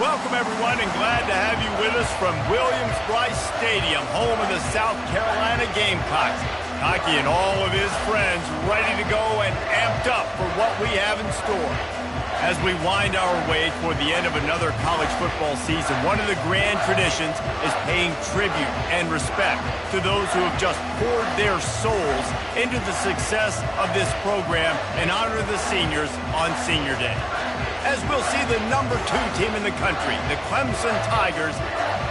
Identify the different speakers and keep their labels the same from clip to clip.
Speaker 1: Welcome, everyone, and glad to have you with us from Williams-Brice Stadium, home of the South Carolina Gamecocks. Hockey and all of his friends ready to go and amped up for what we have in store. As we wind our way toward the end of another college football season, one of the grand traditions is paying tribute and respect to those who have just poured their souls into the success of this program and honor the seniors on Senior Day. As we'll see the number 2 team in the country, the Clemson Tigers,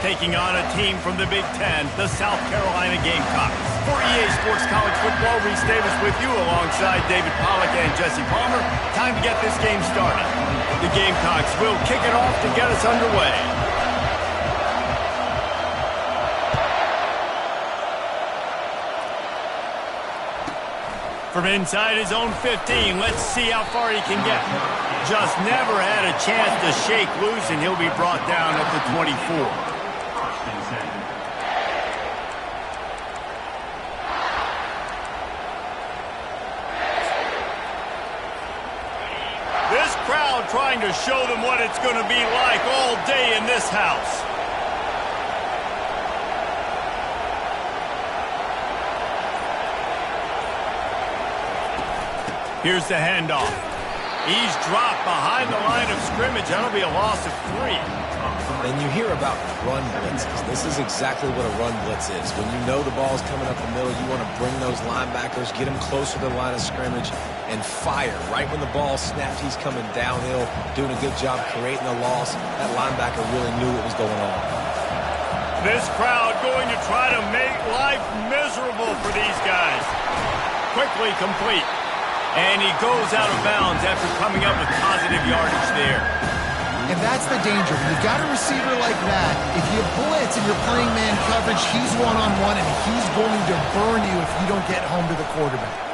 Speaker 1: taking on a team from the Big Ten, the South Carolina Gamecocks. For EA Sports College Football, Reese Davis with you alongside David Pollack and Jesse Palmer. Time to get this game started. The Gamecocks will kick it off to get us underway. From inside his own 15, let's see how far he can get. Just never had a chance to shake loose, and he'll be brought down at the 24. This crowd trying to show them what it's going to be like all day in this house. Here's the handoff. He's dropped behind the line of scrimmage. That'll be a loss of 3.
Speaker 2: And you hear about run blitzes. This is exactly what a run blitz is. When you know the ball's coming up the middle, you want to bring those linebackers, get them closer to the line of scrimmage, and fire. Right when the ball snapped, he's coming downhill, doing a good job creating a loss. That linebacker really knew what was going on.
Speaker 1: This crowd going to try to make life miserable for these guys. Quickly complete. And he goes out of bounds after coming up with positive yardage there.
Speaker 3: And that's the danger. When you've got a receiver like that, if you blitz and you're playing man coverage, he's one-on-one, and he's going to burn you if you don't get home to the quarterback.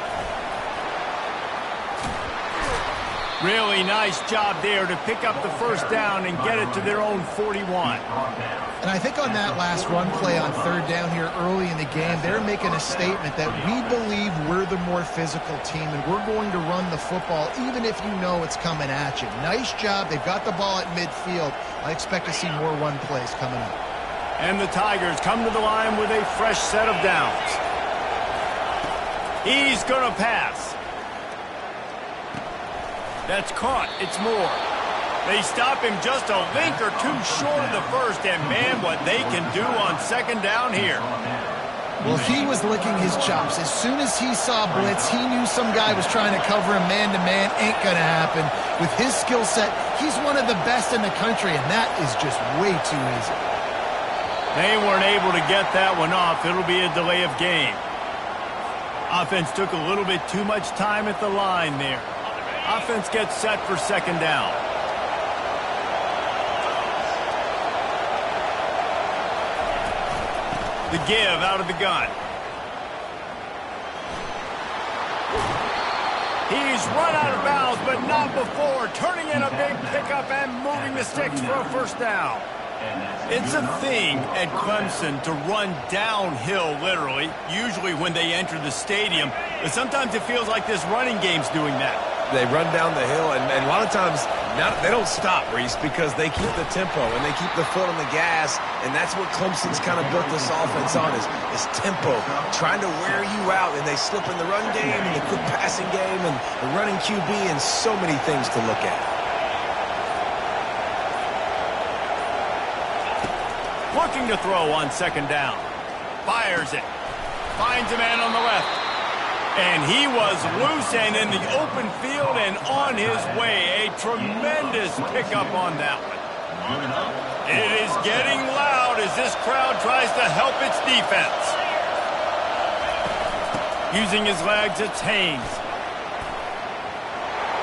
Speaker 1: Really nice job there to pick up the first down and get it to their own 41.
Speaker 3: And I think on that last run play on 3rd down here early in the game, they're making a statement that we believe we're the more physical team and we're going to run the football even if you know it's coming at you. Nice job. They've got the ball at midfield. I expect to see more run plays coming up.
Speaker 1: And the Tigers come to the line with a fresh set of downs. He's going to pass. That's caught. It's Moore. They stop him just a link or 2 short of the first, and man, what they can do on 2nd down here.
Speaker 3: Well, he was licking his chops. As soon as he saw blitz, he knew some guy was trying to cover him man-to-man. Ain't going to happen. With his skill set, he's one of the best in the country, and that is just way too easy.
Speaker 1: They weren't able to get that one off. It'll be a delay of game. Offense took a little bit too much time at the line there. Offense gets set for 2nd down. The give out of the gun. He's run out of bounds, but not before. Turning in a big pickup and moving the sticks for a 1st down. It's a thing at Clemson to run downhill, literally, usually when they enter the stadium. But sometimes it feels like this running game's doing that.
Speaker 2: They run down the hill, and a lot of times they don't stop, Reese, because they keep the tempo and they keep the foot on the gas, and that's what Clemson's kind of built this offense on is tempo, trying to wear you out, and they slip in the run game and the quick passing game and the running QB and so many things to look at.
Speaker 1: Looking to throw on 2nd down. Fires it. Finds a man on the left. And he was loose and in the open field and on his way. A tremendous pickup on that one. It is getting loud as this crowd tries to help its defense. Using his legs, it's Haynes.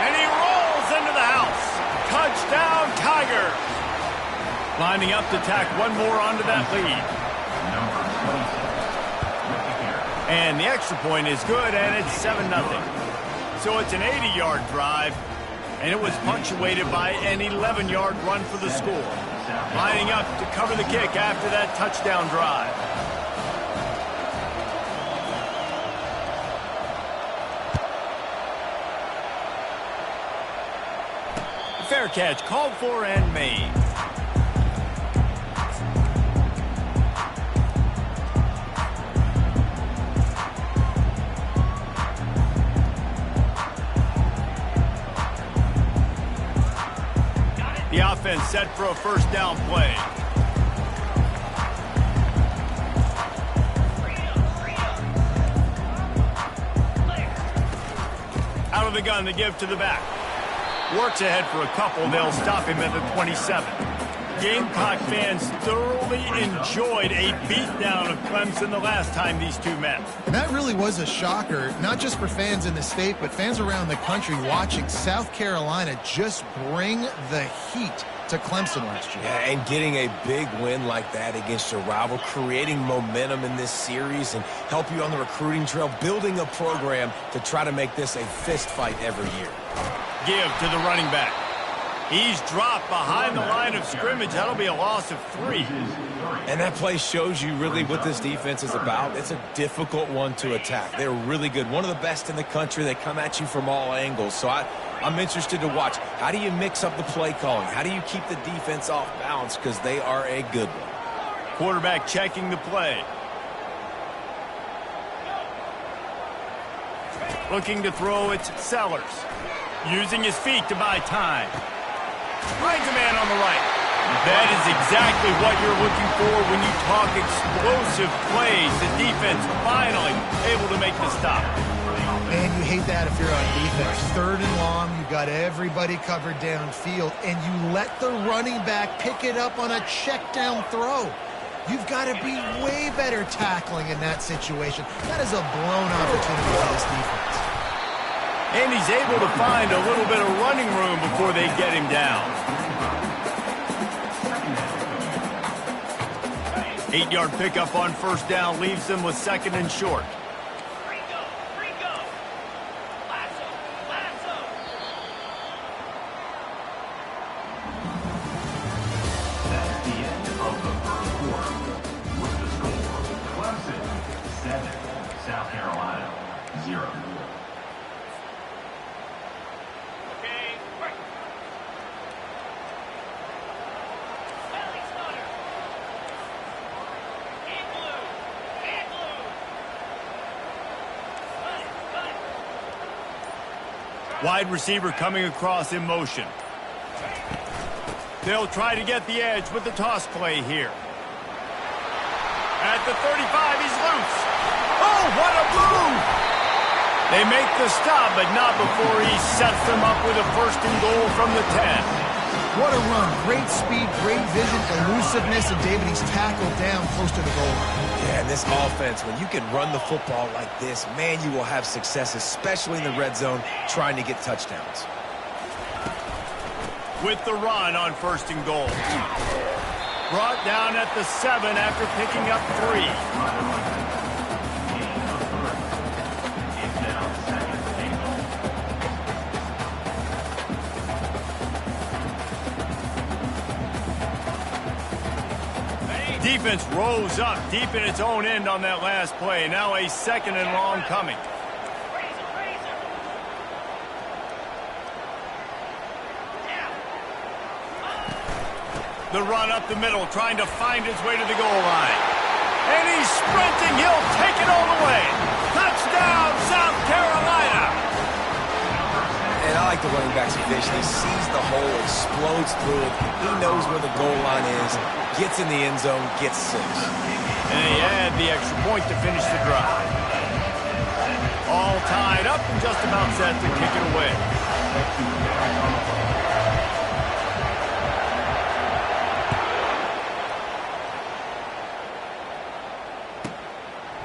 Speaker 1: And he rolls into the house. Touchdown, Tigers. Lining up to tack one more onto that lead. And the extra point is good, and it's 7-0. So it's an 80-yard drive, and it was punctuated by an 11-yard run for the score. Lining up to cover the kick after that touchdown drive. Fair catch called for and made. defense set for a first down play. Out of the gun to give to the back. Works ahead for a couple. They'll stop him at the 27. Gamecock fans thoroughly enjoyed a beatdown of Clemson the last time these two met.
Speaker 3: And that really was a shocker, not just for fans in the state, but fans around the country watching South Carolina just bring the heat to Clemson last year.
Speaker 2: Yeah, and getting a big win like that against your rival, creating momentum in this series and help you on the recruiting trail, building a program to try to make this a fist fight every year.
Speaker 1: Give to the running back. He's dropped behind the line of scrimmage. That'll be a loss of 3.
Speaker 2: And that play shows you really what this defense is about. It's a difficult one to attack. They're really good. One of the best in the country. They come at you from all angles. So I'm interested to watch. How do you mix up the play calling? How do you keep the defense off balance? Because they are a good one.
Speaker 1: Quarterback checking the play. Looking to throw, it's Sellers. Using his feet to buy time. Finds a man on the right. That is exactly what you're looking for when you talk explosive plays. The defense finally able to make the stop.
Speaker 3: Man, you hate that if you're on defense. 3rd and long, you got everybody covered downfield, and you let the running back pick it up on a check down throw. You've got to be way better tackling in that situation. That is a blown opportunity for this defense.
Speaker 1: And he's able to find a little bit of running room before they get him down. 8-yard pickup on first down leaves them with 2nd and short.
Speaker 4: That's the end of the first quarter. With the score, Clemson 7, South Carolina 0.
Speaker 1: Wide receiver coming across in motion. They'll try to get the edge with the toss play here. At the 35, he's loose. Oh, what a move! They make the stop, but not before he sets them up with a 1st and goal from the 10.
Speaker 3: What a run. Great speed, great vision, elusiveness, and David, he's tackled down close to the goal line.
Speaker 2: Yeah, and this offense, when you can run the football like this, man, you will have success, especially in the red zone, trying to get touchdowns.
Speaker 1: With the run on 1st and goal. Brought down at the 7 after picking up 3. Defense rose up deep in its own end on that last play. Now a 2nd and long coming. The run up the middle, trying to find his way to the goal line. And he's sprinting. He'll take it all the way. Touchdown, South Carolina.
Speaker 2: And I like the running back's vision. He sees the hole, explodes through it. He knows where the goal line is, gets in the end zone, gets 6.
Speaker 1: And they add the extra point to finish the drive. All tied up and just about set to kick it away.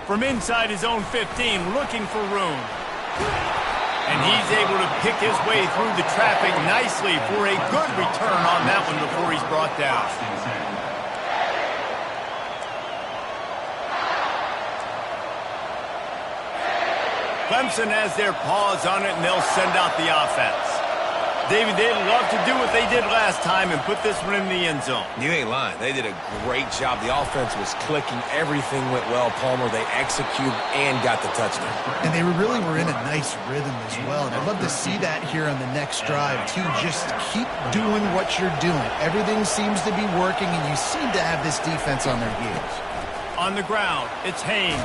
Speaker 1: From inside his own 15, looking for room. And he's able to pick his way through the traffic nicely for a good return on that one before he's brought down. Clemson has their paws on it, and they'll send out the offense. David, they'd love to do what they did last time and put this one in the end zone.
Speaker 2: You ain't lying. They did a great job. The offense was clicking. Everything went well, Palmer. They executed and got the touchdown.
Speaker 3: And they really were in a nice rhythm as well. And I'd love to see that here on the next drive, too. Just keep doing what you're doing. Everything seems to be working, and you seem to have this defense on their heels.
Speaker 1: On the ground, it's Haynes.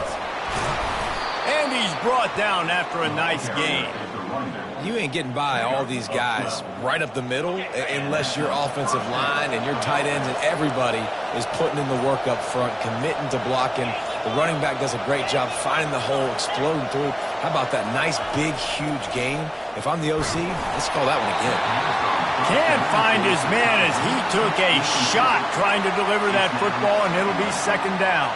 Speaker 1: And he's brought down after a nice gain.
Speaker 2: You ain't getting by all these guys right up the middle unless your offensive line and your tight ends and everybody is putting in the work up front, committing to blocking. The running back does a great job finding the hole, exploding through. How about that nice, big, huge gain? If I'm the OC, let's call that one again.
Speaker 1: Can't find his man as he took a shot trying to deliver that football, and it'll be second down.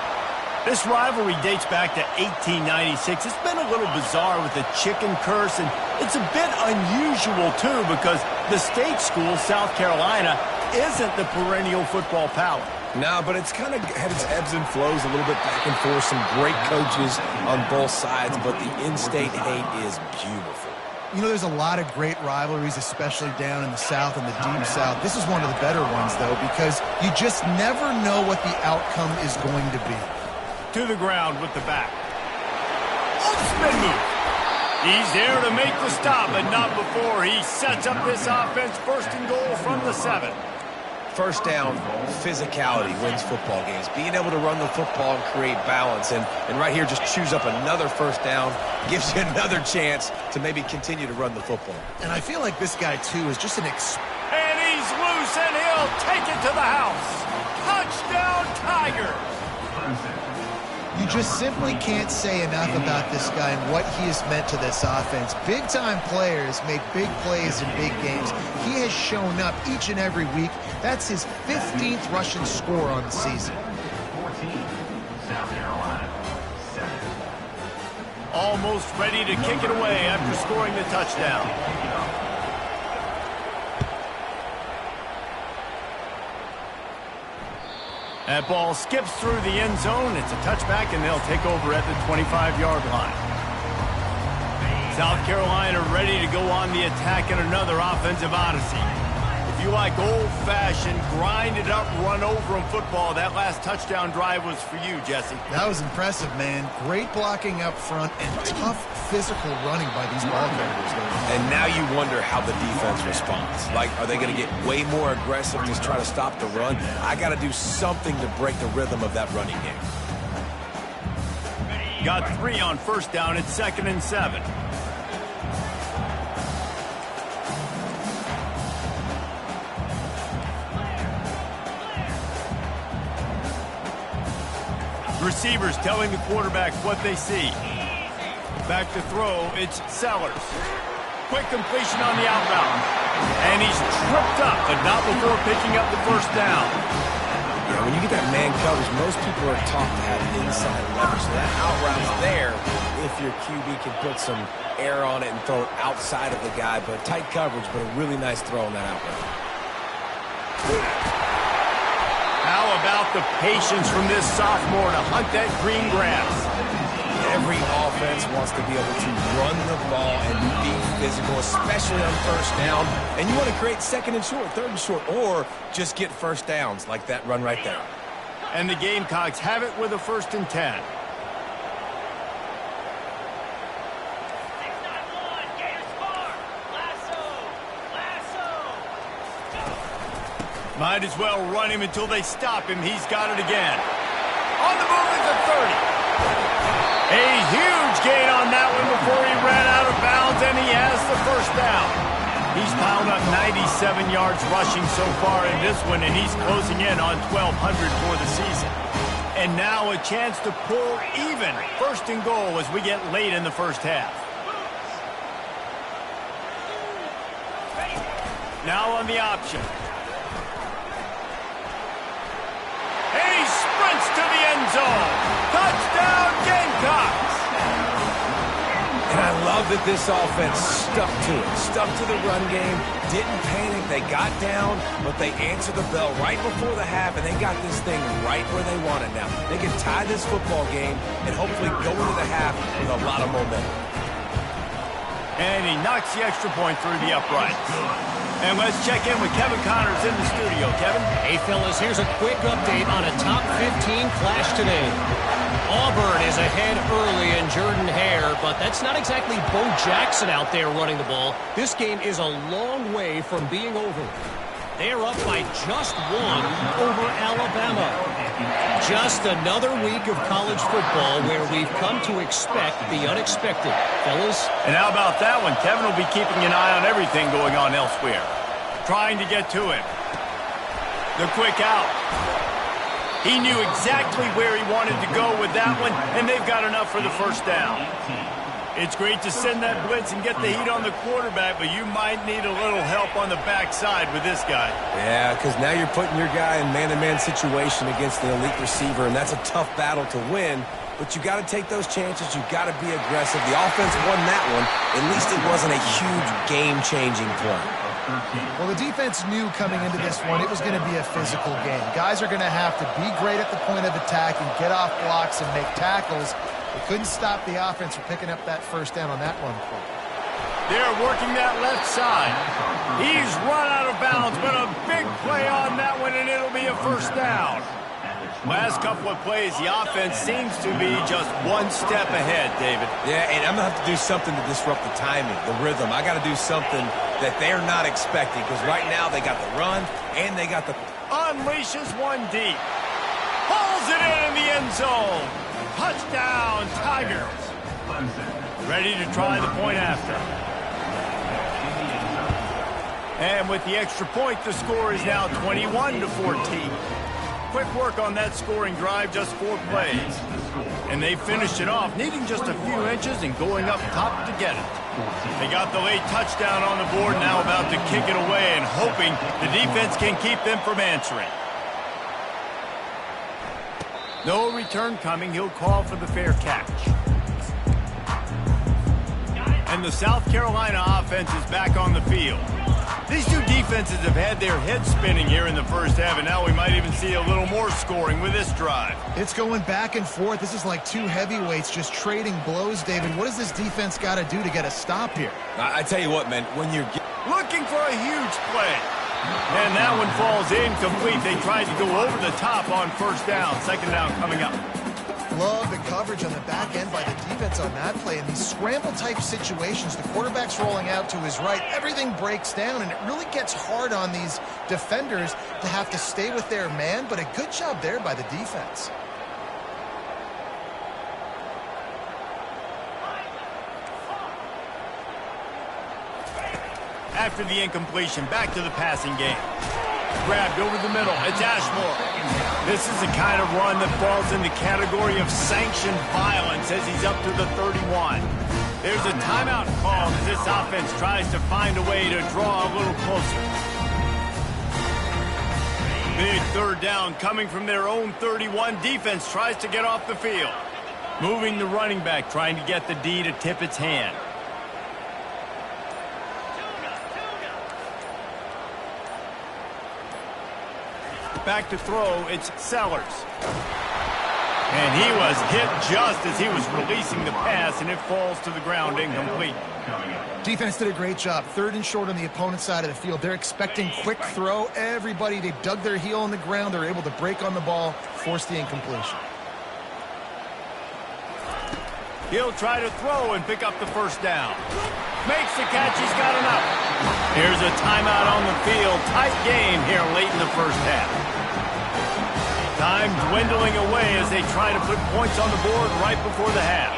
Speaker 1: This rivalry dates back to 1896. It's been a little bizarre with the chicken curse, and it's a bit unusual, too, because the state school, South Carolina, isn't the perennial football power.
Speaker 2: No, but it's kind of had its ebbs and flows a little bit back and forth. Some great coaches on both sides, but the in-state hate is beautiful.
Speaker 3: You know, there's a lot of great rivalries, especially down in the South and the Deep South. This is one of the better ones, though, because you just never know what the outcome is going to be.
Speaker 1: To the ground with the back. Spin move. He's there to make the stop, but not before he sets up this offense. First and goal from the 7.
Speaker 2: First down, physicality wins football games. Being able to run the football and create balance. And right here, just choose up another first down. Gives you another chance to maybe continue to run the football.
Speaker 3: And I feel like this guy, too, is just an
Speaker 1: And he's loose, and he'll take it to the house. Touchdown, Tigers.
Speaker 3: You just simply can't say enough about this guy and what he has meant to this offense. Big-time players make big plays in big games. He has shown up each and every week. That's his 15th rushing score on the season.
Speaker 4: 14, South Carolina, 7.
Speaker 1: Almost ready to kick it away after scoring the touchdown. That ball skips through the end zone. It's a touchback, and they'll take over at the 25-yard line. South Carolina ready to go on the attack in another offensive odyssey. If you like old-fashioned, grind-it-up, run-over-'em football, that last touchdown drive was for you, Jesse.
Speaker 3: That was impressive, man. Great blocking up front and tough physical running by these ball carriers.
Speaker 2: And now you wonder how the defense responds. Like, are they going to get way more aggressive to try to stop the run? I got to do something to break the rhythm of that running game.
Speaker 1: Got 3 on first down. It's 2nd and 7. Receivers telling the quarterback what they see. Back to throw, it's Sellers. Quick completion on the out route. And he's tripped up, but not before picking up the first down.
Speaker 2: Yeah, when you get that man coverage, most people are taught to have inside leverage. So that out route's there if your QB can put some air on it and throw it outside of the guy. But tight coverage, but a really nice throw on that out route.
Speaker 1: How about the patience from this sophomore to hunt that green grass?
Speaker 2: Every offense wants to be able to run the ball and be physical, especially on first down. And you want to create 2nd and short, 3rd and short, or just get first downs like that run right there.
Speaker 1: And the Gamecocks have it with a 1st and 10. Might as well run him until they stop him. He's got it again. On the move at the 30. A huge gain on that one before he ran out of bounds, and he has the first down. He's piled up 97 yards rushing so far in this one, and he's closing in on 1,200 for the season. And now a chance to pull even. 1st and goal as we get late in the first half. Now on the option. To the end zone. Touchdown, Gamecocks.
Speaker 2: And I love that this offense stuck to it. Stuck to the run game. Didn't panic. They got down, but they answered the bell right before the half, and they got this thing right where they want it now. They can tie this football game and hopefully go into the half with a lot of momentum.
Speaker 1: And he knocks the extra point through the uprights. And let's check in with Kevin Connors in the studio. Kevin?
Speaker 5: Hey, fellas, here's a quick update on a top 15 clash today. Auburn is ahead early in Jordan Hare, but that's not exactly Bo Jackson out there running the ball. This game is a long way from being over. They're up by just 1 over Alabama. Just another week of college football where we've come to expect the unexpected. Fellas?
Speaker 1: And how about that one? Kevin will be keeping an eye on everything going on elsewhere. Trying to get to him. The quick out. He knew exactly where he wanted to go with that one, and they've got enough for the first down. It's great to send that blitz and get the heat on the quarterback, but you might need a little help on the backside with this guy.
Speaker 2: Yeah, because now you're putting your guy in man-to-man situation against the elite receiver, and that's a tough battle to win. But you got to take those chances. You got to be aggressive. The offense won that one. At least it wasn't a huge game-changing play.
Speaker 3: Well, the defense knew coming into this one it was going to be a physical game. Guys are going to have to be great at the point of attack and get off blocks and make tackles. They couldn't stop the offense from picking up that first down on that run play.
Speaker 1: They're working that left side. He's run out of bounds, but a big play on that one, and it'll be a first down. Last couple of plays, the offense seems to be just one step ahead, David.
Speaker 2: Yeah, and I'm going to have to do something to disrupt the timing, the rhythm. I got to do something that they're not expecting, because right now they got the run and they got the...
Speaker 1: Unleashes one deep. Pulls it in the end zone. Touchdown, Tigers. Ready to try the point after. And with the extra point, the score is now 21-14. Quick work on that scoring drive, just 4 plays. And they finished it off, needing just a few inches and going up top to get it. They got the late touchdown on the board, now about to kick it away and hoping the defense can keep them from answering. No return coming. He'll call for the fair catch. And the South Carolina offense is back on the field. These two defenses have had their heads spinning here in the first half, and now we might even see a little more scoring with this drive.
Speaker 3: It's going back and forth. This is like two heavyweights just trading blows, David. What does this defense got to do to get a stop here?
Speaker 2: I tell you what, man, when you're...
Speaker 1: Looking for a huge play. And that one falls incomplete. They tried to go over the top on first down. Second down coming up.
Speaker 3: Love the coverage on the back end by the defense on that play. In these scramble-type situations, the quarterback's rolling out to his right. Everything breaks down, and it really gets hard on these defenders to have to stay with their man, but a good job there by the defense.
Speaker 1: After the incompletion, back to the passing game. Grabbed over the middle. It's Ashmore. This is the kind of run that falls in the category of sanctioned violence as he's up to the 31. There's a timeout called as this offense tries to find a way to draw a little closer. Big third down coming from their own 31. Defense tries to get off the field. Moving the running back, trying to get the D to tip its hand. Back to throw, it's Sellers. And he was hit just as he was releasing the pass, and it falls to the ground incomplete.
Speaker 3: Defense did a great job. Third and short on the opponent's side of the field. They're expecting quick throw. Everybody, they dug their heel on the ground. They're able to break on the ball, force the incompletion.
Speaker 1: He'll try to throw and pick up the first down. Makes the catch, he's got enough. Here's a timeout on the field. Tight game here late in the first half. Time dwindling away as they try to put points on the board right before the half.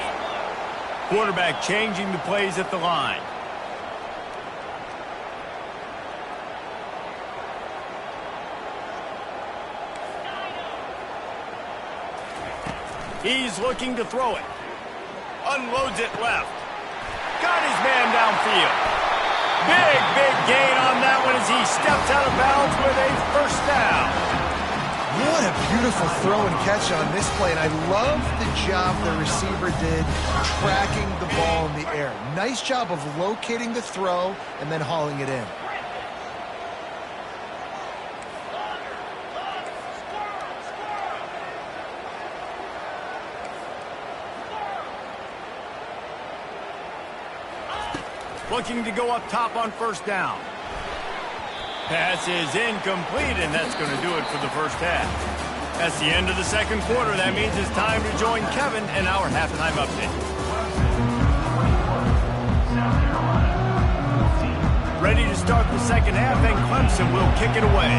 Speaker 1: Quarterback changing the plays at the line. He's looking to throw it. Unloads it left. Got his man downfield. Big gain on that one as he steps out of bounds with a first down.
Speaker 3: What a beautiful throw and catch on this play, and I love the job the receiver did tracking the ball in the air. Nice job of locating the throw and then hauling it in.
Speaker 1: Looking to go up top on first down. Pass is incomplete, and that's going to do it for the first half. That's the end of the second quarter. That means it's time to join Kevin in our halftime update. Ready to start the second half, and Clemson will kick it away.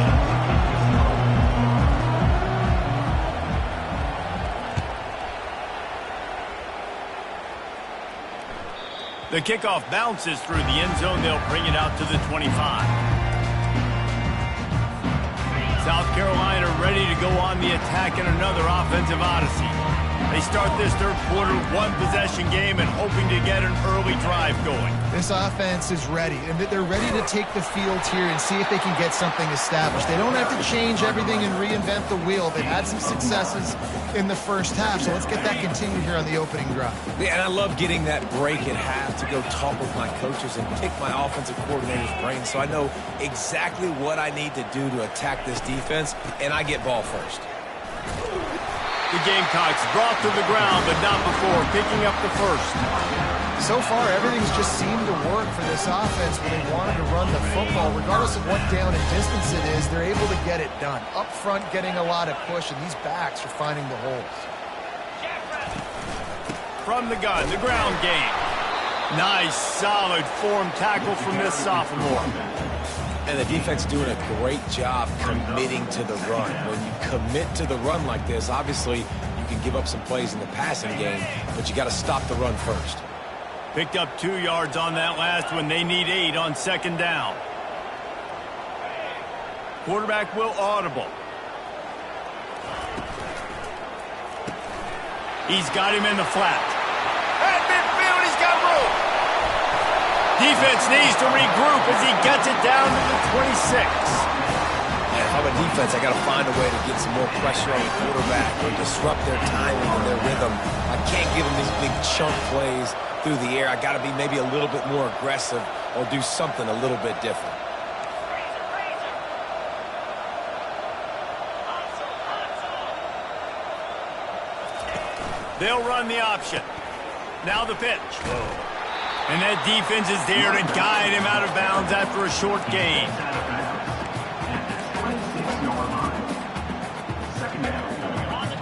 Speaker 1: The kickoff bounces through the end zone. They'll bring it out to the 25. South Carolina ready to go on the attack in another offensive odyssey. They start this third quarter one-possession game and hoping to get an early drive going.
Speaker 3: This offense is ready, and they're ready to take the field here and see if they can get something established. They don't have to change everything and reinvent the wheel. They've had some successes in the first half, so let's get that continued here on the opening drive.
Speaker 2: Yeah, and I love getting that break at half to go talk with my coaches and pick my offensive coordinator's brain so I know exactly what I need to do to attack this defense, and I get ball first.
Speaker 1: The Gamecocks brought to the ground, but not before picking up the first.
Speaker 3: So far, everything's just seemed to work for this offense when they wanted to run the football. Regardless of what down and distance it is, they're able to get it done. Up front, getting a lot of push, and these backs are finding the holes.
Speaker 1: From the gun, the ground game. Nice, solid form tackle from this sophomore.
Speaker 2: And the defense doing a great job committing to the run. When you commit to the run like this, obviously you can give up some plays in the passing game, but you got to stop the run first.
Speaker 1: Picked up 2 yards on that last one. They need 8 on second down. Quarterback will audible. He's got him in the flat. At midfield, he's got room. Defense needs to regroup as he gets it down to the 26.
Speaker 2: And if I'm a defense, I got to find a way to get some more pressure on the quarterback or disrupt their timing and their rhythm. I can't give them these big chunk plays through the air. I got to be maybe a little bit more aggressive or do something a little bit different.
Speaker 1: They'll run the option. Now the pitch. And that defense is there to guide him out of bounds after a short gain.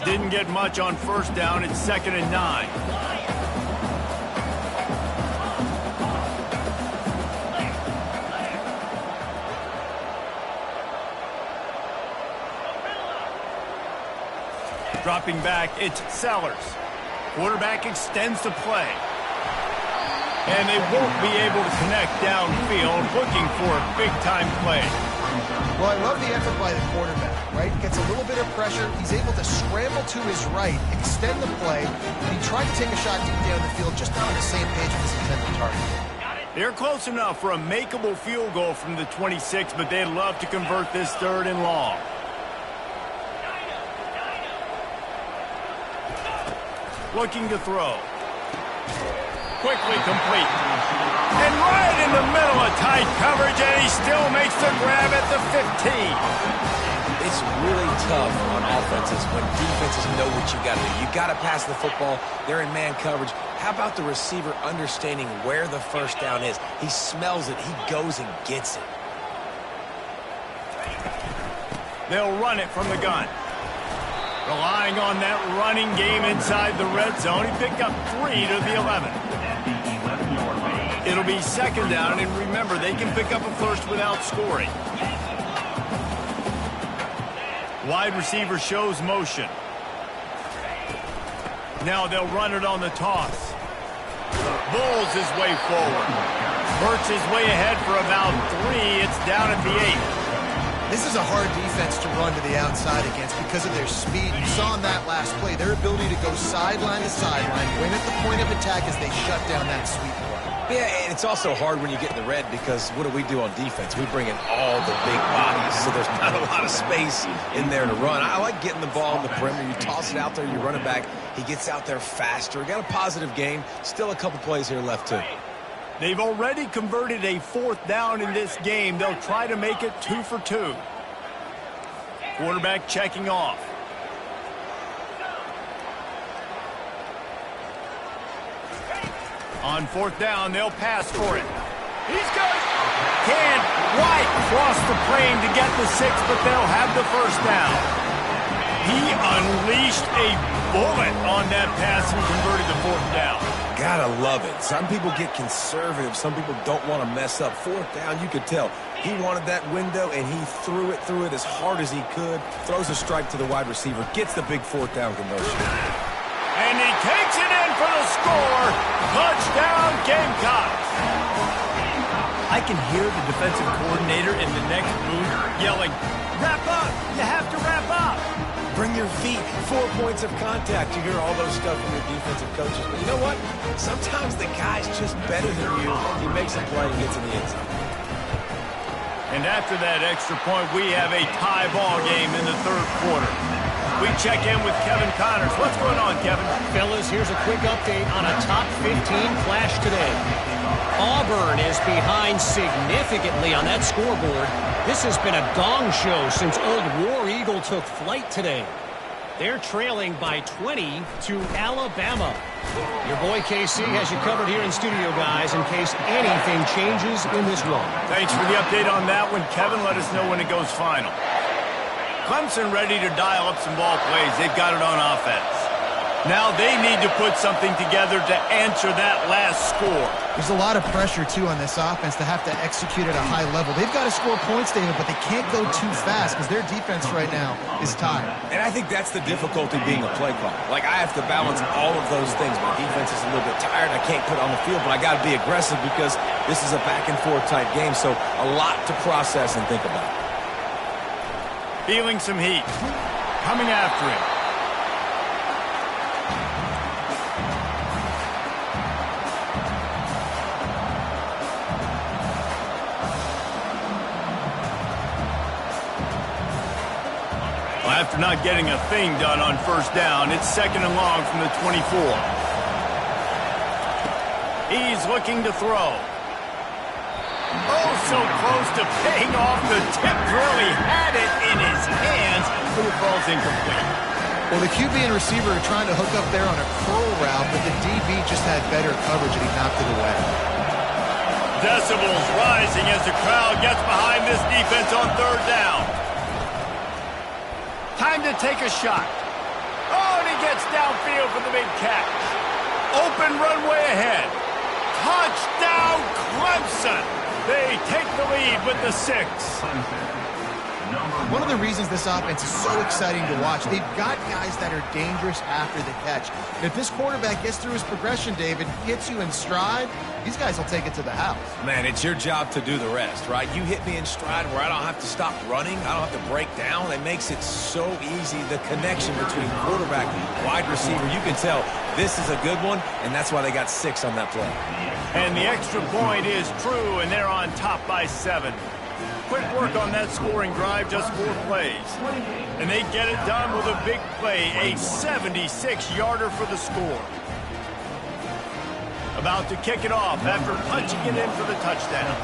Speaker 1: Didn't get much on first down. It's 2nd and 9. Dropping back, it's Sellers. Quarterback extends the play. And they won't be able to connect downfield, looking for a big-time play.
Speaker 3: Well, I love the effort by the quarterback, right? Gets a little bit of pressure. He's able to scramble to his right, extend the play, and he tried to take a shot deep down the field, just not on the same page with his intended target.
Speaker 1: They're close enough for a makeable field goal from the 26, but they'd love to convert this 3rd and long. Looking to throw. Quickly complete. And right in the middle of tight coverage, and he still makes the grab at the 15.
Speaker 2: It's really tough on offenses when defenses know what you got to do. You got to pass the football. They're in man coverage. How about the receiver understanding where the first down is? He smells it. He goes and gets it.
Speaker 1: They'll run it from the gun. Relying on that running game inside the red zone. He picked up 3 to the 11. It'll be 2nd down, and remember, they can pick up a first without scoring. Wide receiver shows motion. Now they'll run it on the toss. Bulls his way forward. Burks his way ahead for about 3. It's down at the 8.
Speaker 3: This is a hard defense to run to the outside against because of their speed. You saw in that last play, their ability to go sideline to sideline, win at the point of attack as they shut down that sweep play.
Speaker 2: Yeah, and it's also hard when you get in the red because what do on defense? We bring in all the big bodies, so there's not a lot of space in there to run. I like getting the ball on the perimeter. You toss it out there, you run it back. He gets out there faster. Got a positive game. Still a couple plays here left, too.
Speaker 1: They've already converted a 4th down in this game. They'll try to make it 2 for 2. Quarterback checking off. On 4th down, they'll pass for it. He's good. Can't quite cross the plane to get the 6, but they'll have the first down. He unleashed a bullet on that pass and converted the 4th down.
Speaker 2: Gotta love it. Some people get conservative. Some people don't want to mess up. 4th down, you could tell. He wanted that window, and he threw it as hard as he could. Throws a strike to the wide receiver. Gets the big 4th down conversion.
Speaker 1: And he takes it in for the score. score. Touchdown, Gamecocks. I can hear the defensive coordinator in the next booth yelling, "Wrap up! You have to wrap up!"
Speaker 2: Bring your feet, 4 points of contact. You hear all those stuff from your defensive coaches. But you know what? Sometimes the guy's just better than you. He makes a play and gets in the end zone.
Speaker 1: And after that extra point, we have a tie ball game in the third quarter. We check in with Kevin Connors. What's going on, Kevin?
Speaker 5: Fellas, here's a quick update on a top 15 clash today. Auburn is behind significantly on that scoreboard. This has been a gong show since Old War Eagle took flight today. They're trailing by 20 to Alabama. Your boy KC has you covered here in studio, guys, in case anything changes in this run.
Speaker 1: Thanks for the update on that one, Kevin. Let us know when it goes final. Clemson ready to dial up some ball plays. They've got it on offense. Now they need to put something together to answer that last score.
Speaker 3: There's a lot of pressure, too, on this offense to have to execute at a high level. They've got to score points, David, but they can't go too fast because their defense right now is tired.
Speaker 2: And I think that's the difficulty being a play caller. Like, I have to balance all of those things. My defense is a little bit tired. I can't put it on the field, but I got to be aggressive because this is a back-and-forth type game, so a lot to process and think about.
Speaker 1: Feeling some heat. Coming after him. After not getting a thing done on first down, it's 2nd and long from the 24. He's looking to throw. Oh, so close to paying off. The tip really had it in his hands, but it falls incomplete.
Speaker 3: Well, the QB and receiver are trying to hook up there on a curl route, but the DB just had better coverage and he knocked it away.
Speaker 1: Decibels rising as the crowd gets behind this defense on third down. Time to take a shot. Oh, and he gets downfield for the big catch. Open runway ahead. Touchdown, Clemson. They take the lead with the 6.
Speaker 3: One of the reasons this offense is so exciting to watch, they've got guys that are dangerous after the catch. And if this quarterback gets through his progression, David, hits you in stride, these guys will take it to the house.
Speaker 2: Man, it's your job to do the rest, right? You hit me in stride where I don't have to stop running. I don't have to break down. It makes it so easy, the connection between quarterback and wide receiver. You can tell this is a good one, and that's why they got 6 on that play.
Speaker 1: And the extra point is true, and they're on top by 7. Quick work on that scoring drive, just 4 plays. And they get it done with a big play, a 76-yarder for the score. About to kick it off after punching it in for the touchdown.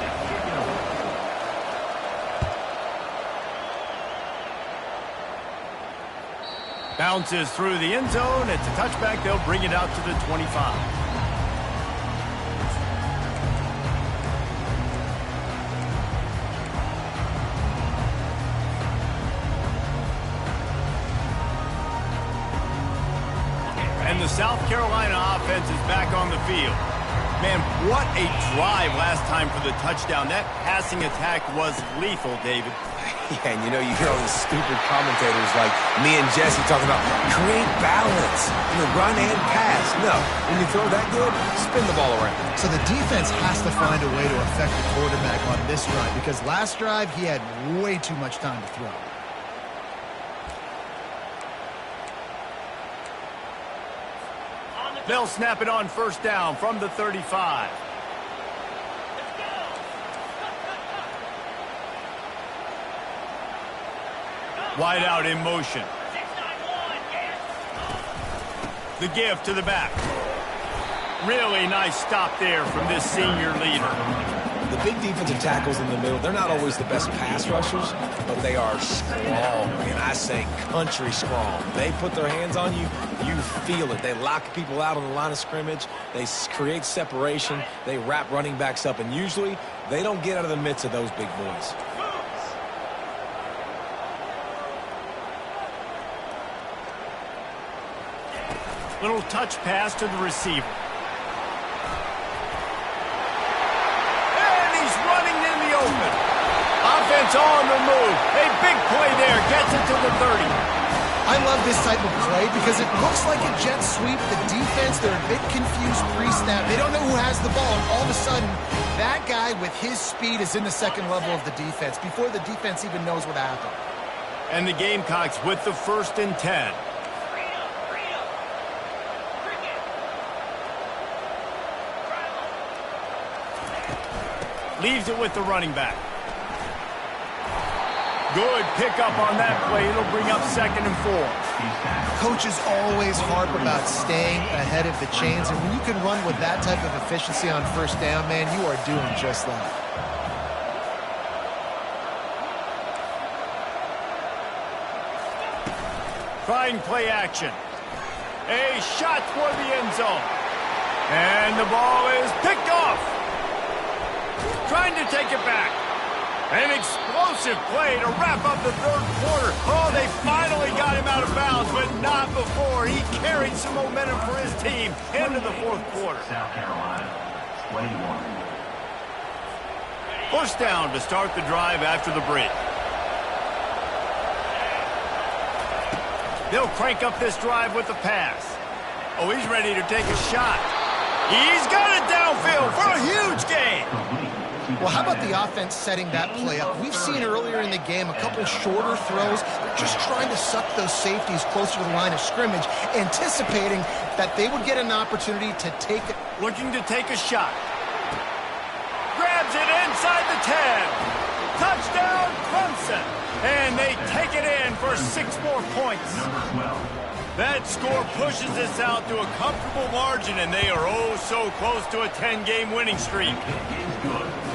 Speaker 1: Bounces through the end zone. It's a touchback. They'll bring it out to the 25. And the South Carolina offense is back on the field. Man, what a drive last time for the touchdown. That passing attack was lethal, David.
Speaker 2: Yeah, and you know, you hear all these stupid commentators like me and Jesse talking about create balance in the run and pass. No, when you throw that good, spin the ball around.
Speaker 3: So the defense has to find a way to affect the quarterback on this drive because last drive he had way too much time to throw.
Speaker 1: They'll snap it on first down from the 35. Wide out in motion. The give to the back. Really nice stop there from this senior leader.
Speaker 2: The big defensive tackles in the middle, they're not always the best pass rushers, but they are strong, and I say country strong. They put their hands on you, you feel it. They lock people out on the line of scrimmage. They create separation. They wrap running backs up, and usually they don't get out of the midst of those big boys.
Speaker 1: Little touch pass to the receiver. Offense on the move. A big play there. Gets it to the 30.
Speaker 3: I love this type of play because it looks like a jet sweep. The defense, they're a bit confused pre-snap. They don't know who has the ball, and all of a sudden, that guy with his speed is in the second level of the defense before the defense even knows what happened.
Speaker 1: And the Gamecocks with the 1st and 10. Leaves it with the running back. Good pickup on that play. It'll bring up 2nd and 4.
Speaker 3: Coaches always harp about staying ahead of the chains, and when you can run with that type of efficiency on 1st down, man, you are doing just that.
Speaker 1: Trying play action. A shot toward the end zone. And the ball is picked off. Trying to take it back. An explosive play to wrap up the 3rd quarter. Oh, they finally got him out of bounds, but not before. He carried some momentum for his team into the 4th quarter.
Speaker 4: South Carolina, 21.
Speaker 1: 1st down to start the drive after the break. They'll crank up this drive with the pass. Oh, he's ready to take a shot. He's got it downfield for a huge gain.
Speaker 3: Well, how about the offense setting that play up? We've seen earlier in the game a couple shorter throws. They're just trying to suck those safeties closer to the line of scrimmage, anticipating that they would get an opportunity to take it.
Speaker 1: Looking to take a shot. Grabs it inside the 10. Touchdown, Clemson. And they take it in for 6 more points. That score pushes us out to a comfortable margin, and they are oh so close to a 10-game winning streak.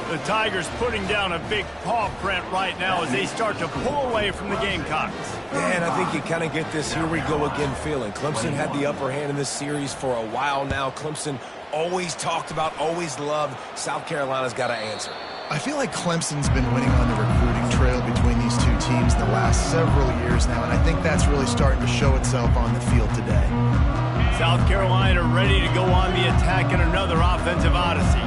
Speaker 1: The Tigers putting down a big paw print right now as they start to pull away from the Gamecocks.
Speaker 2: And I think you kind of get this here we go again feeling. Clemson had the upper hand in this series for a while now. Clemson always talked about, always loved. South Carolina's got to answer.
Speaker 3: I feel like Clemson's been winning on the recruiting trail between these two teams the last several years now, and I think that's really starting to show itself on the field today.
Speaker 1: South Carolina ready to go on the attack in another offensive odyssey.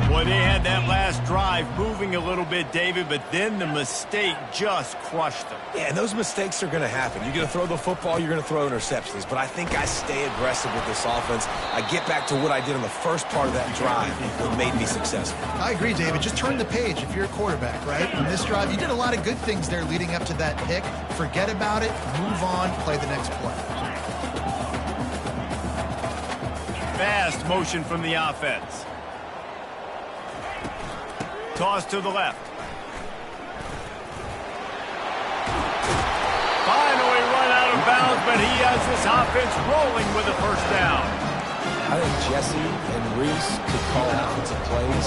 Speaker 1: Boy, they had that last drive moving a little bit, David, but then the mistake just crushed them.
Speaker 2: Yeah, and those mistakes are going to happen. You're going to throw the football, you're going to throw interceptions. But I think I stay aggressive with this offense. I get back to what I did on the first part of that drive that made me successful.
Speaker 3: I agree, David. Just turn the page if you're a quarterback, right? On this drive, you did a lot of good things there leading up to that pick. Forget about it, move on, play the next play.
Speaker 1: Fast motion from the offense. Toss to the left. Finally run out of bounds, but he has this offense rolling with a 1st down.
Speaker 2: I think Jesse and Reese could call offensive plays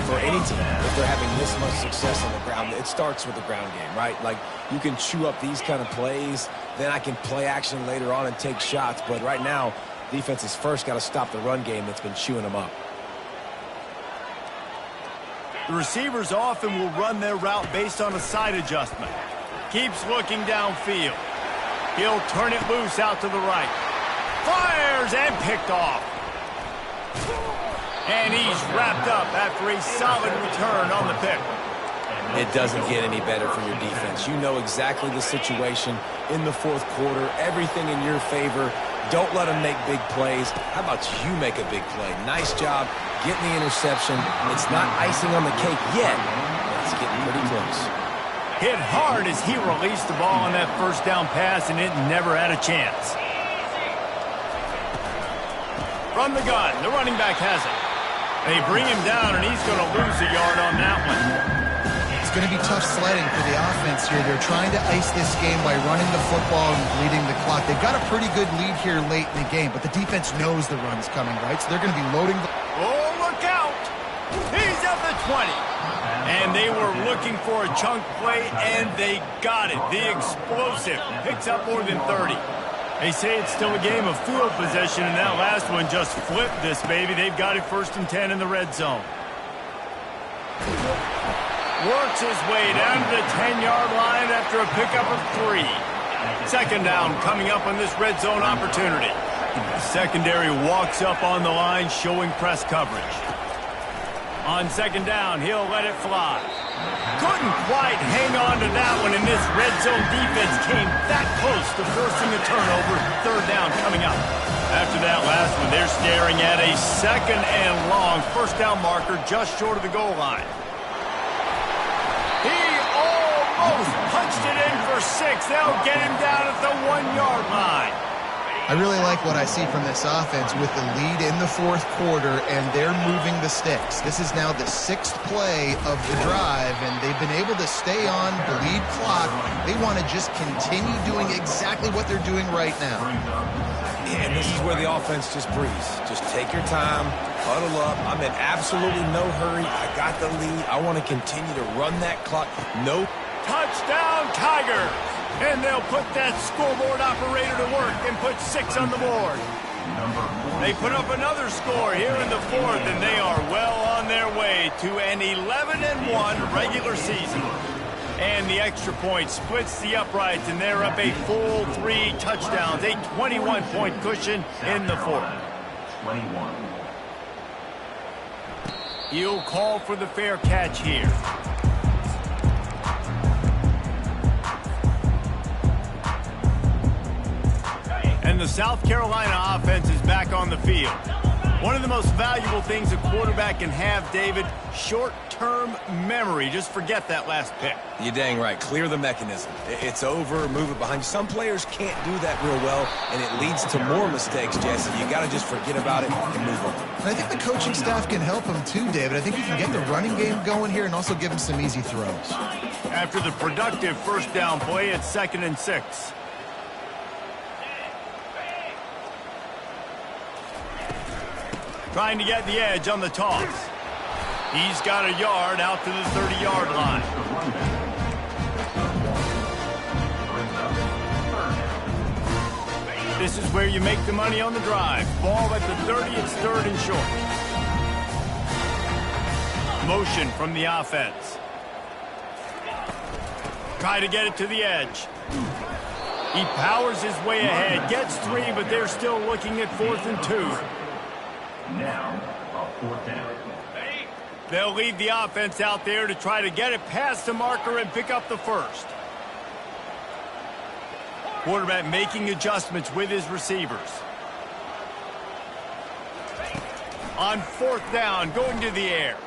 Speaker 2: for any team if they're having this much success on the ground. It starts with the ground game, right? Like, you can chew up these kind of plays, then I can play action later on and take shots. But right now, defense has first got to stop the run game that's been chewing them up.
Speaker 1: The receivers often will run their route based on a side adjustment. Keeps looking downfield. He'll turn it loose out to the right. Fires and picked off. And he's wrapped up after a solid return on the pick.
Speaker 2: It doesn't get any better for your defense. You know exactly the situation in the 4th quarter. Everything in your favor. Don't let them make big plays. How about you make a big play? Nice job getting the interception. It's not icing on the cake yet, but it's getting pretty close.
Speaker 1: Hit hard as he released the ball on that 1st down pass, and it never had a chance. From the gun, the running back has it. They bring him down, and he's going to lose a yard on that one.
Speaker 3: It's going to be tough sledding for the offense here. They're trying to ice this game by running the football and bleeding the clock. They've got a pretty good lead here late in the game, but the defense knows the run's coming, right? So they're going to be loading the...
Speaker 1: Oh, look out! He's at the 20. And they were looking for a chunk play, and they got it. The explosive picks up more than 30. They say it's still a game of field possession, and that last one just flipped this baby. They've got it 1st and 10 in the red zone. Works his way down to the 10-yard line after a pickup of 3. 2nd down coming up on this red zone opportunity. The secondary walks up on the line showing press coverage. On 2nd down, he'll let it fly. Couldn't quite hang on to that one, and this red zone defense came that close to forcing a turnover. Third down coming up. After that last one, they're staring at a 2nd and long. First down marker just short of the goal line. He almost punched it in for 6. They'll get him down at the 1-yard line.
Speaker 3: I really like what I see from this offense with the lead in the 4th quarter, and they're moving the sticks. This is now the 6th play of the drive, and they've been able to stay on the lead clock. They want to just continue doing exactly what they're doing right now.
Speaker 2: Yeah, and this is where the offense just breathes. Just take your time, huddle up. I'm in absolutely no hurry. I got the lead. I want to continue to run that clock. No.
Speaker 1: Touchdown, Tigers! And they'll put that scoreboard operator to work and put 6 on the board. They put up another score here in the 4th, and they are well on their way to an 11-1 regular season. And the extra point splits the uprights, and they're up a full 3 touchdowns, a 21-point cushion in the 4th.
Speaker 4: 21.
Speaker 1: He'll call for the fair catch here. And the South Carolina offense is back on the field. One of the most valuable things a quarterback can have, David, short-term memory. Just forget that last pick.
Speaker 2: You're dang right. Clear the mechanism. It's over, move it behind you. Some players can't do that real well, and it leads to more mistakes, Jesse. You got to just forget about it and move on.
Speaker 3: And I think the coaching staff can help him too, David. I think you can get the running game going here and also give him some easy throws.
Speaker 1: After the productive first down play, it's 2nd and 6. Trying to get the edge on the toss. He's got a yard out to the 30-yard line. This is where you make the money on the drive. Ball at the 30, it's 3rd and short. Motion from the offense. Try to get it to the edge. He powers his way ahead, gets 3, but they're still looking at 4th and 2.
Speaker 4: Now, a 4th down.
Speaker 1: They'll lead the offense out there to try to get it past the marker and pick up the first. Quarterback making adjustments with his receivers. On 4th down, going to the air.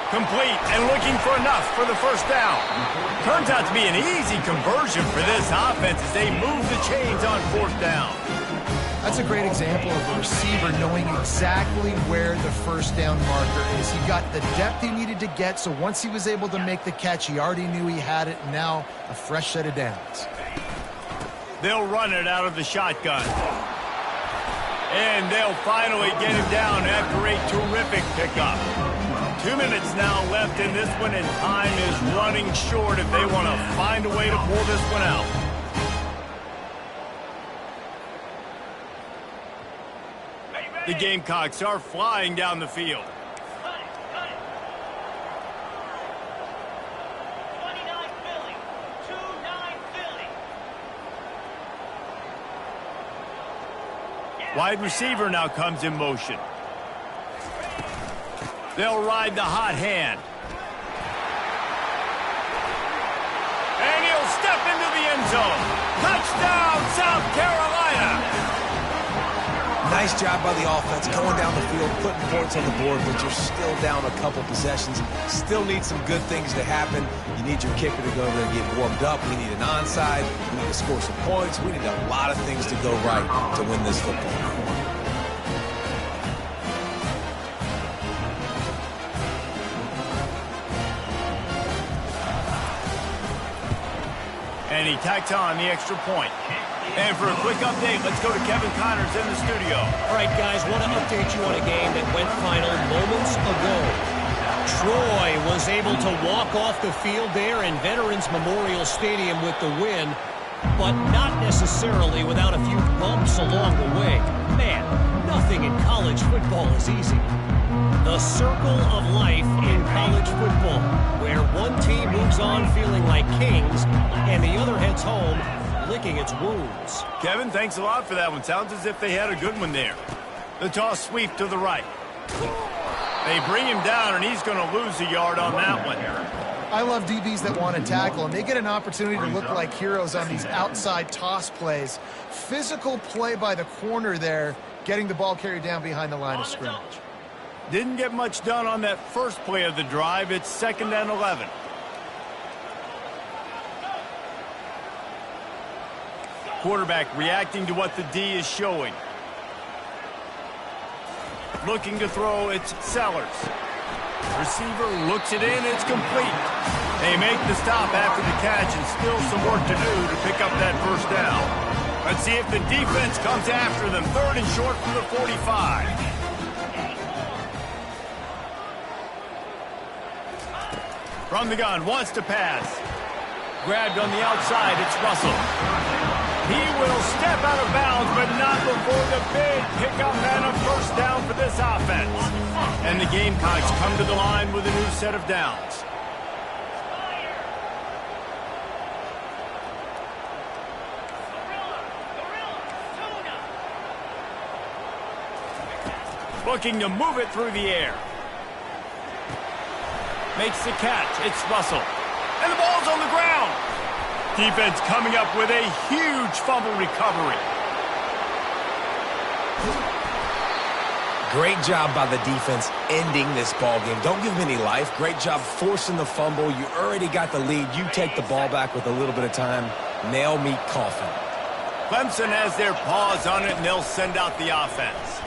Speaker 1: Complete and looking for enough for the first down. Turns out to be an easy conversion for this offense as they move the chains on 4th down.
Speaker 3: That's a great example of a receiver knowing exactly where the first down marker is. He got the depth he needed to get, so once he was able to make the catch, he already knew he had it, and now a fresh set of downs.
Speaker 1: They'll run it out of the shotgun. And they'll finally get him down after a terrific pickup. 2 minutes now left in this one, and time is running short if they want to find a way to pull this one out. The Gamecocks are flying down the field. Wide receiver now comes in motion. They'll ride the hot hand. And he'll step into the end zone. Touchdown, South Carolina!
Speaker 2: Nice job by the offense going down the field, putting points on the board, but you're still down a couple possessions. Still need some good things to happen. You need your kicker to go over there and get warmed up. We need an onside. We need to score some points. We need a lot of things to go right to win this football.
Speaker 1: And he tacks on the extra point. And for a quick update, let's go to Kevin Connors in the studio.
Speaker 5: All right, guys, want to update you on a game that went final moments ago. Troy was able to walk off the field there in Veterans Memorial Stadium with the win, but not necessarily without a few bumps along the way. Man, nothing in college football is easy. The circle of life in college football, where one team moves on feeling like kings and the other heads home licking its wounds.
Speaker 1: Kevin, thanks a lot for that one. Sounds as if they had a good one there. The toss sweep to the right. They bring him down, and he's going to lose a yard on that one.
Speaker 3: I love DBs that want to tackle, and they get an opportunity to look like heroes on these outside toss plays. Physical play by the corner there, getting the ball carried down behind the line of scrimmage.
Speaker 1: Didn't get much done on that first play of the drive. It's 2nd and 11. Quarterback reacting to what the D is showing. Looking to throw, it's Sellers. Receiver looks it in, it's complete. They make the stop after the catch, and still some work to do to pick up that first down. Let's see if the defense comes after them. 3rd and short from the 45. From the gun, wants to pass. Grabbed on the outside, it's Russell. He will step out of bounds, but not before the big pickup and a first down for this offense. And the Gamecocks come to the line with a new set of downs. Looking to move it through the air. Makes the catch. It's Russell. And the ball's on the ground. Defense coming up with a huge fumble recovery.
Speaker 2: Great job by the defense ending this ball game. Don't give them any life. Great job forcing the fumble. You already got the lead. You take the ball back with a little bit of time. Nail meet coffin.
Speaker 1: Clemson has their paws on it, and they'll send out the offense.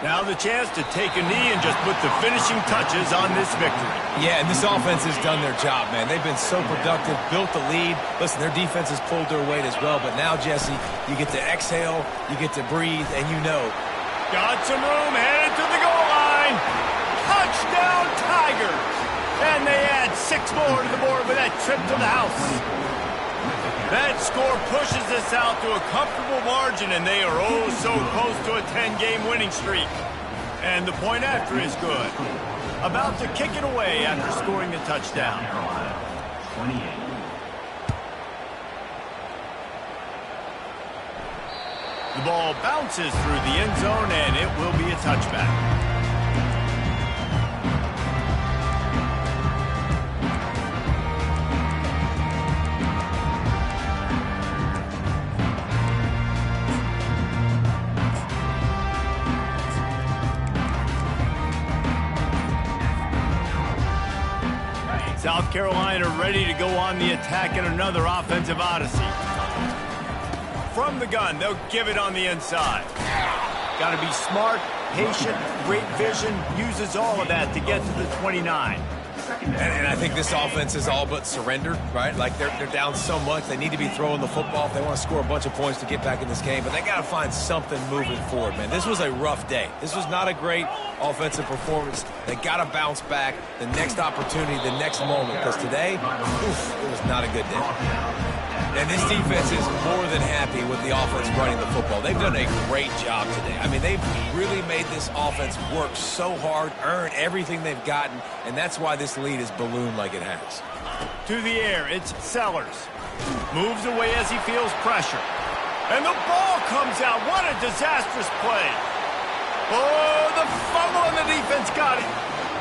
Speaker 1: Now the chance to take a knee and just put the finishing touches on this victory.
Speaker 2: Yeah, and this offense has done their job, man. They've been so productive, built the lead. Listen, their defense has pulled their weight as well. But now, Jesse, you get to exhale, you get to breathe, and you know.
Speaker 1: Got some room, headed to the goal line. Touchdown, Tigers. And they add 6 more to the board with that trip to the house. That score pushes us out to a comfortable margin, and they are oh so close to a 10-game winning streak. And the point after is good. About to kick it away after scoring the touchdown.
Speaker 4: Carolina, 28.
Speaker 1: The ball bounces through the end zone, and it will be a touchback. South Carolina ready to go on the attack in another offensive odyssey. From the gun, they'll give it on the inside. Got to be smart, patient, great vision, uses all of that to get to the 29.
Speaker 2: And I think this offense is all but surrendered, right? Like they're down so much. They need to be throwing the football if they want to score a bunch of points to get back in this game. But they got to find something moving forward, man. This was a rough day. This was not a great offensive performance. They got to bounce back the next opportunity, the next moment. Because today, it was not a good day. And this defense is more than happy with the offense running the football. They've done a great job today. I mean, they've really made this offense work so hard, earn everything they've gotten, and that's why this lead is ballooned like it has.
Speaker 1: To the air, it's Sellers. Moves away as he feels pressure. And the ball comes out. What a disastrous play. Oh, the fumble and the defense got it.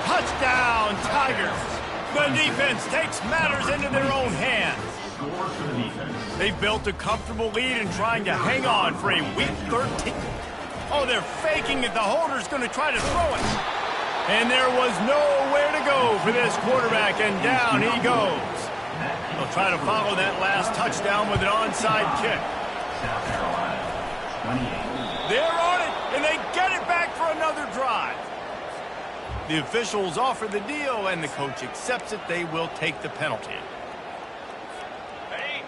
Speaker 1: Touchdown, Tigers. The defense takes matters into their own hands. They've built a comfortable lead and trying to hang on for a week 13. Oh, they're faking it. The holder's going to try to throw it. And there was nowhere to go for this quarterback, and down he goes. They'll try to follow that last touchdown with an onside kick.
Speaker 4: South Carolina, 28.
Speaker 1: They're on it, and they get it back for another drive. The officials offer the deal, and the coach accepts it. They will take the penalty.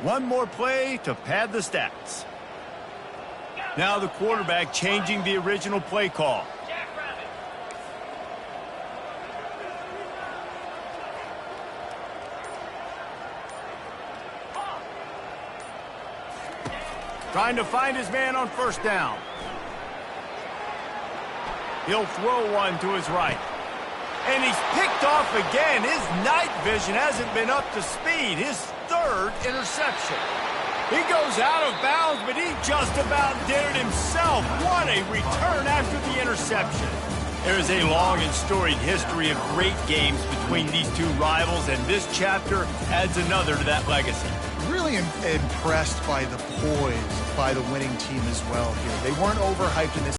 Speaker 1: One more play to pad the stats. Now the quarterback changing the original play call. Trying to find his man on first down. He'll throw one to his right. And he's picked off again. His night vision hasn't been up to speed. His third interception. He goes out of bounds, but he just about did it himself. What a return after the interception. There's a long and storied history of great games between these two rivals, and this chapter adds another to that legacy.
Speaker 3: Really impressed by the poise by the winning team as well here. They weren't overhyped in this